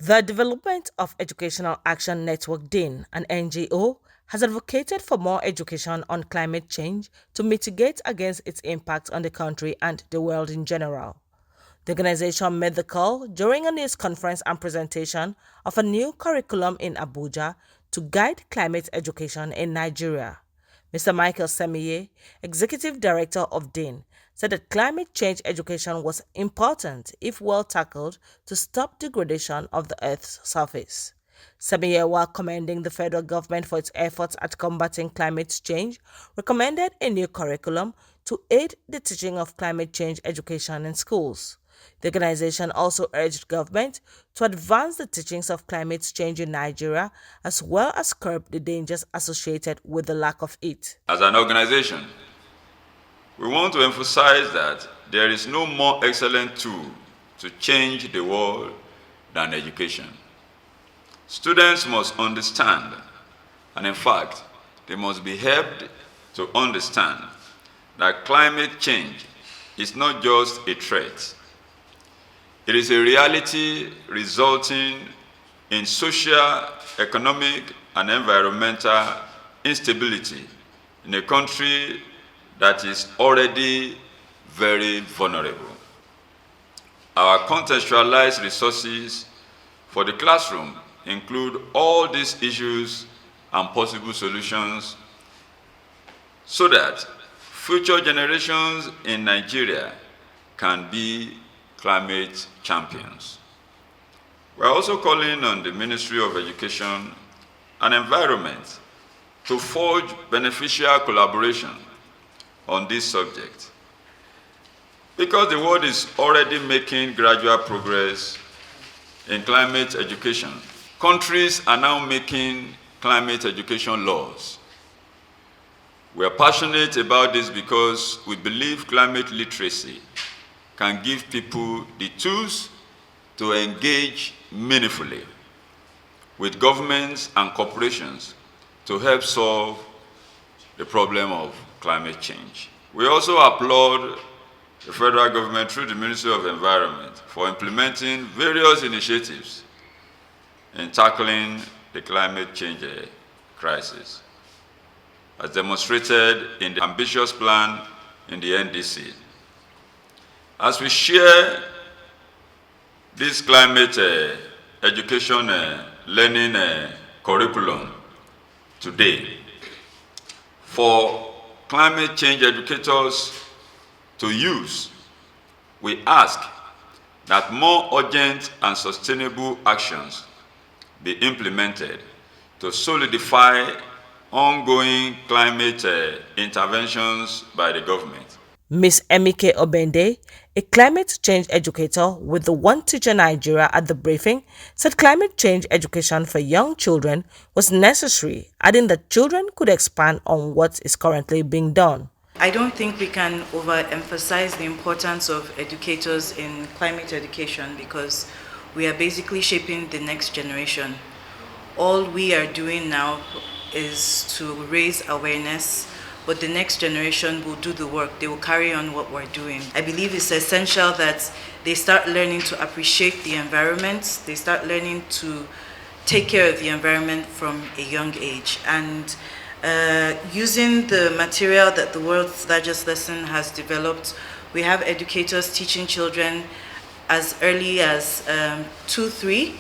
The Development of Educational Action Network DIN, an NGO, has advocated for more education on climate change to mitigate against its impact on the country and the world in general. The organization made the call during a news conference and presentation of a new curriculum in Abuja to guide climate education in Nigeria. Mr. Michael Semiye, Executive Director of DIN, said that climate change education was important if well tackled to stop degradation of the Earth's surface. Semiye, while commending the federal government for its efforts at combating climate change, recommended a new curriculum to aid the teaching of climate change education in schools. The organization also urged government to advance the teachings of climate change in Nigeria as well as curb the dangers associated with the lack of it. As an organization, we want to emphasize that there is no more excellent tool to change the world than education. Students must understand, and in fact, they must be helped to understand that climate change is not just a threat. It is a reality resulting in social, economic, and environmental instability in a country that is already very vulnerable. Our contextualized resources for the classroom include all these issues and possible solutions so that future generations in Nigeria can be climate champions. We're also calling on the Ministry of Education and Environment to forge beneficial collaboration on this subject. Because the world is already making gradual progress in climate education, countries are now making climate education laws. We are passionate about this because we believe climate literacy can give people the tools to engage meaningfully with governments and corporations to help solve the problem of climate change. We also applaud the federal government through the Ministry of Environment for implementing various initiatives in tackling the climate change crisis, as demonstrated in the ambitious plan in the NDC. As we share this climate education learning curriculum today, for climate change educators to use, we ask that more urgent and sustainable actions be implemented to solidify ongoing climate interventions by the government. Ms. Emike Obende, a climate change educator with the One Teacher Nigeria at the briefing, said climate change education for young children was necessary, adding that children could expand on what is currently being done. I don't think we can overemphasize the importance of educators in climate education because we are basically shaping the next generation. All we are doing now is to raise awareness, but the next generation will do the work. They will carry on what we're doing. I believe it's essential that they start learning to appreciate the environment. They start learning to take care of the environment from a young age. And using the material that the World's Largest Lesson has developed, we have educators teaching children as early as 2-3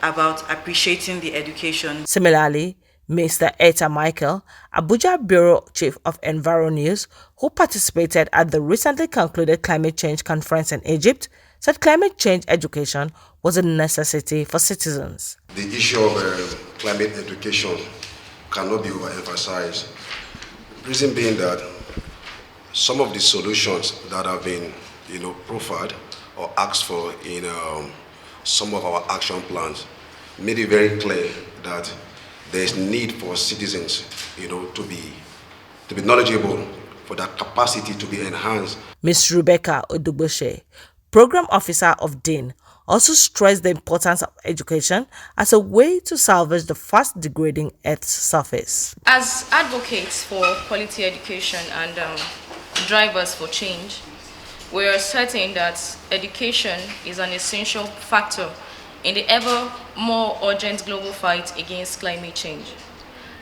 about appreciating the education. Similarly, Mr. Eta Michael, Abuja Bureau Chief of Enviro News, who participated at the recently concluded climate change conference in Egypt, said climate change education was a necessity for citizens. The issue of climate education cannot be overemphasized. The reason being that some of the solutions that have been, proffered or asked for in some of our action plans made it very clear that there is need for citizens, to be knowledgeable, for that capacity to be enhanced. Ms. Rebecca Odugboshe, Program Officer of DIN, also stressed the importance of education as a way to salvage the fast degrading Earth's surface. As advocates for quality education and drivers for change, we are certain that education is an essential factor in the ever more urgent global fight against climate change.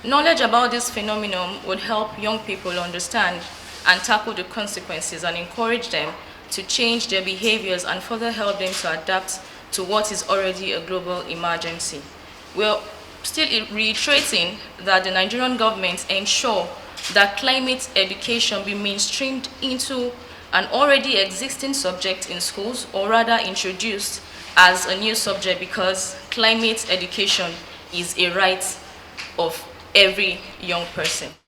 Knowledge about this phenomenon would help young people understand and tackle the consequences and encourage them to change their behaviors and further help them to adapt to what is already a global emergency. We're still reiterating that the Nigerian government ensure that climate education be mainstreamed into an already existing subject in schools, or rather introduced as a new subject, because climate education is a right of every young person.